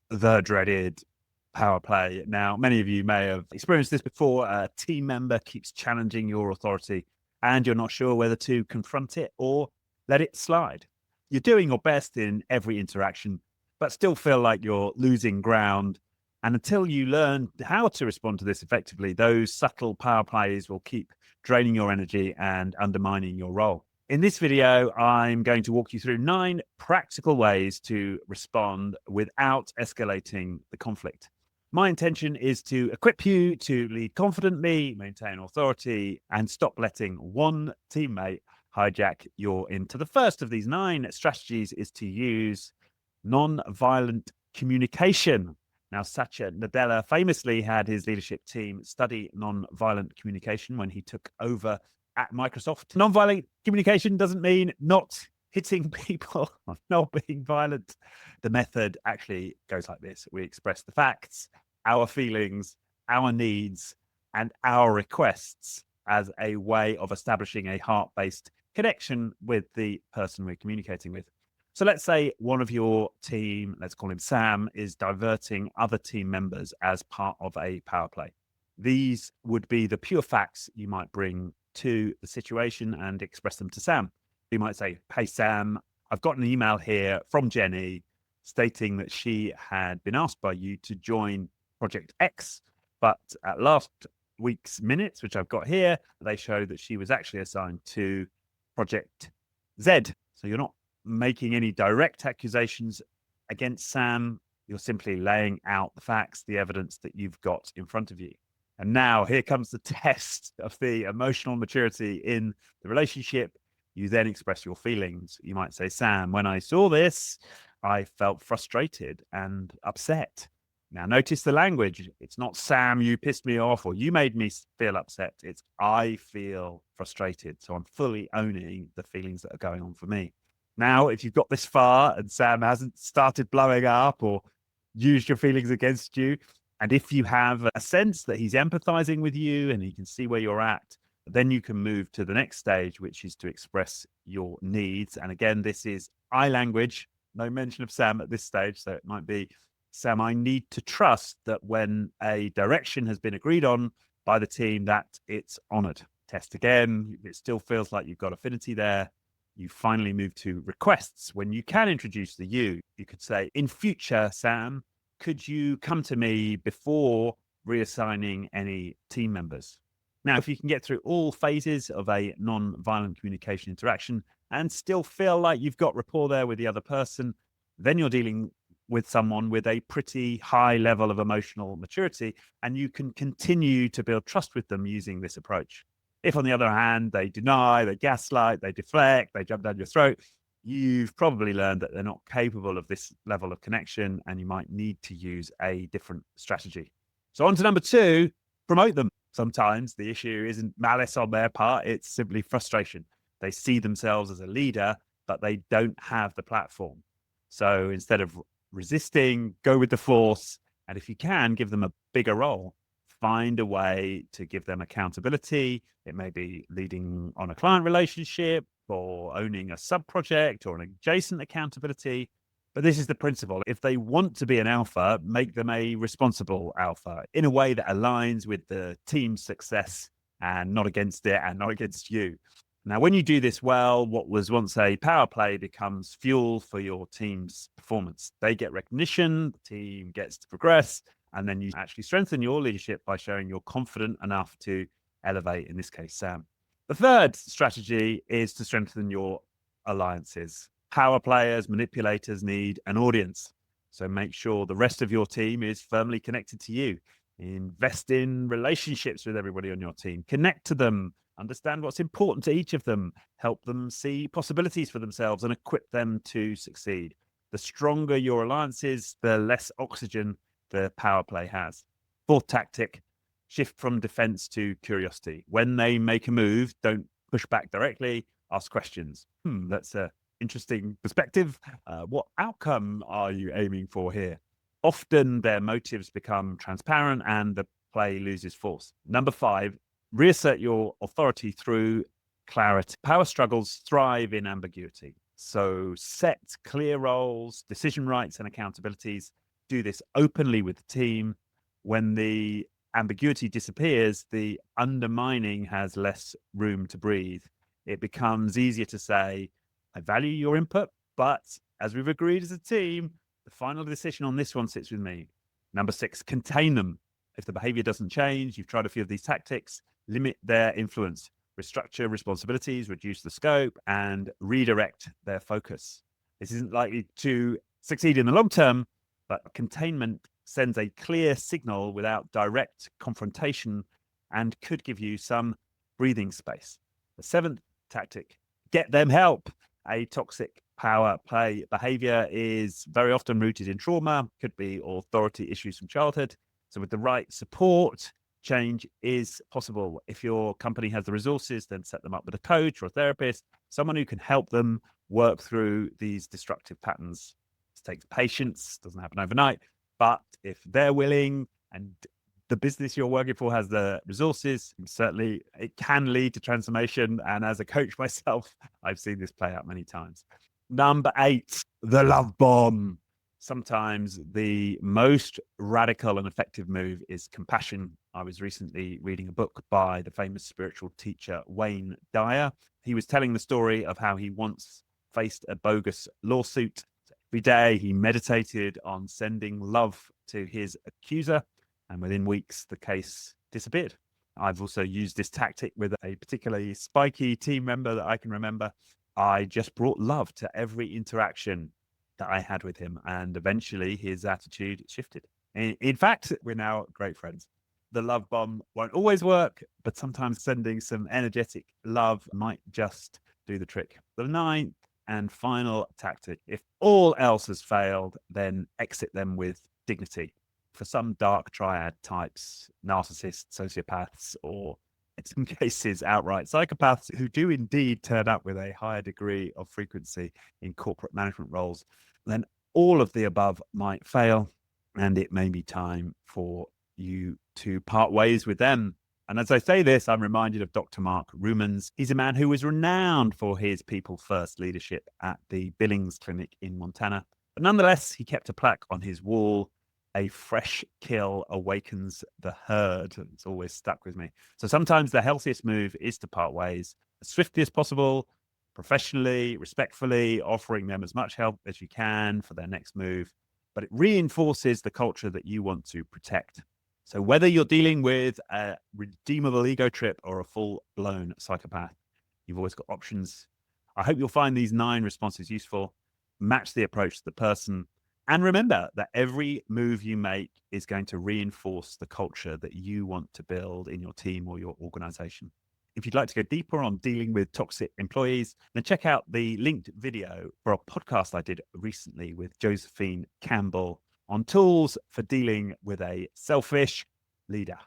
the dreaded power play. Now, many of you may have experienced this before. A team member keeps challenging your authority and you're not sure whether to confront it or let it slide. You're doing your best in every interaction, but still feel like you're losing ground. And until you learn how to respond to this effectively, those subtle power plays will keep draining your energy and undermining your role. In this video, I'm going to walk you through 9 practical ways to respond without escalating the conflict. My intention is to equip you to lead confidently, maintain authority, and stop letting one teammate hijack your into. The first of these 9 strategies is to use nonviolent communication. Now, Satya Nadella famously had his leadership team study nonviolent communication when he took over at Microsoft. Nonviolent communication doesn't mean not hitting people or not being violent. The method actually goes like this. We express the facts, our feelings, our needs, and our requests as a way of establishing a heart-based connection with the person we're communicating with. So let's say one of your team, let's call him Sam, is diverting other team members as part of a power play. These would be the pure facts you might bring to the situation and express them to Sam. You might say, hey, Sam, I've got an email here from Jenny stating that she had been asked by you to join Project X, but at last week's minutes, which I've got here, they show that she was actually assigned to Project Z. So you're not making any direct accusations against Sam. You're simply laying out the facts, the evidence that you've got in front of you. And now here comes the test of the emotional maturity in the relationship. You then express your feelings. You might say, Sam, when I saw this, I felt frustrated and upset. Now, notice the language. It's not, Sam, you pissed me off, or you made me feel upset. It's, I feel frustrated. So I'm fully owning the feelings that are going on for me. Now, if you've got this far and Sam hasn't started blowing up or used your feelings against you, and if you have a sense that he's empathizing with you and he can see where you're at, then you can move to the next stage, which is to express your needs. And again, this is I language, no mention of Sam at this stage. So it might be, Sam, I need to trust that when a direction has been agreed on by the team, that it's honored. Test again. It still feels like you've got affinity there. You finally move to requests. When you can introduce the you could say, in future, Sam, could you come to me before reassigning any team members? Now, if you can get through all phases of a non-violent communication interaction and still feel like you've got rapport there with the other person, then you're dealing with someone with a pretty high level of emotional maturity, and you can continue to build trust with them using this approach. If, on the other hand, they deny, they gaslight, they deflect, they jump down your throat, you've probably learned that they're not capable of this level of connection, and you might need to use a different strategy. So on to number 2, promote them. Sometimes the issue isn't malice on their part, it's simply frustration. They see themselves as a leader, but they don't have the platform. So instead of resisting, go with the force. And if you can, give them a bigger role. Find a way to give them accountability. It may be leading on a client relationship or owning a sub-project or an adjacent accountability. But this is the principle. If they want to be an alpha, make them a responsible alpha in a way that aligns with the team's success and not against it and not against you. Now, when you do this well, what was once a power play becomes fuel for your team's performance. They get recognition, the team gets to progress, and then you actually strengthen your leadership by showing you're confident enough to elevate, in this case, Sam. The third strategy is to strengthen your alliances. Power players, manipulators need an audience. So make sure the rest of your team is firmly connected to you. Invest in relationships with everybody on your team. Connect to them. Understand what's important to each of them. Help them see possibilities for themselves and equip them to succeed. The stronger your alliance is, the less oxygen the power play has. Fourth tactic, shift from defense to curiosity. When they make a move, don't push back directly, ask questions. That's an interesting perspective. What outcome are you aiming for here? Often their motives become transparent and the play loses force. Number 5, reassert your authority through clarity. Power struggles thrive in ambiguity. So set clear roles, decision rights, and accountabilities. do this openly with the team. When the ambiguity disappears, the undermining has less room to breathe. It becomes easier to say, I value your input, but as we've agreed as a team, the final decision on this one sits with me. Number 6, contain them. If the behavior doesn't change, you've tried a few of these tactics, limit their influence, restructure responsibilities, reduce the scope, and redirect their focus. This isn't likely to succeed in the long term, but containment sends a clear signal without direct confrontation and could give you some breathing space. The 7th tactic, get them help. A toxic power play behavior is very often rooted in trauma, could be authority issues from childhood. So with the right support, change is possible. If your company has the resources, then set them up with a coach or a therapist, someone who can help them work through these destructive patterns. This takes patience, doesn't happen overnight, but if they're willing and the business you're working for has the resources, certainly it can lead to transformation. And as a coach myself, I've seen this play out many times. Number 8, the love bomb. Sometimes the most radical and effective move is compassion. I was recently reading a book by the famous spiritual teacher Wayne Dyer. He was telling the story of how he once faced a bogus lawsuit. Every day he meditated on sending love to his accuser, and within weeks the case disappeared. I've also used this tactic with a particularly spiky team member that I can remember. I just brought love to every interaction that I had with him, and eventually his attitude shifted. In fact, we're now great friends. The love bomb won't always work, but sometimes sending some energetic love might just do the trick. The 9th and final tactic, if all else has failed, then exit them with dignity. For some dark triad types, narcissists, sociopaths, or in some cases outright psychopaths who do indeed turn up with a higher degree of frequency in corporate management roles, then all of the above might fail, and it may be time for you to part ways with them. And as I say this, I'm reminded of Dr. Mark Rumans. He's a man who was renowned for his people first leadership at the Billings Clinic in Montana. But nonetheless, he kept a plaque on his wall: a fresh kill awakens the herd. It's always stuck with me. So sometimes the healthiest move is to part ways as swiftly as possible, professionally, respectfully, offering them as much help as you can for their next move. But it reinforces the culture that you want to protect. So whether you're dealing with a redeemable ego trip or a full-blown psychopath, you've always got options. I hope you'll find these 9 responses useful. Match the approach to the person. And remember that every move you make is going to reinforce the culture that you want to build in your team or your organization. If you'd like to go deeper on dealing with toxic employees, then check out the linked video for a podcast I did recently with Josephine Campbell on tools for dealing with a selfish leader.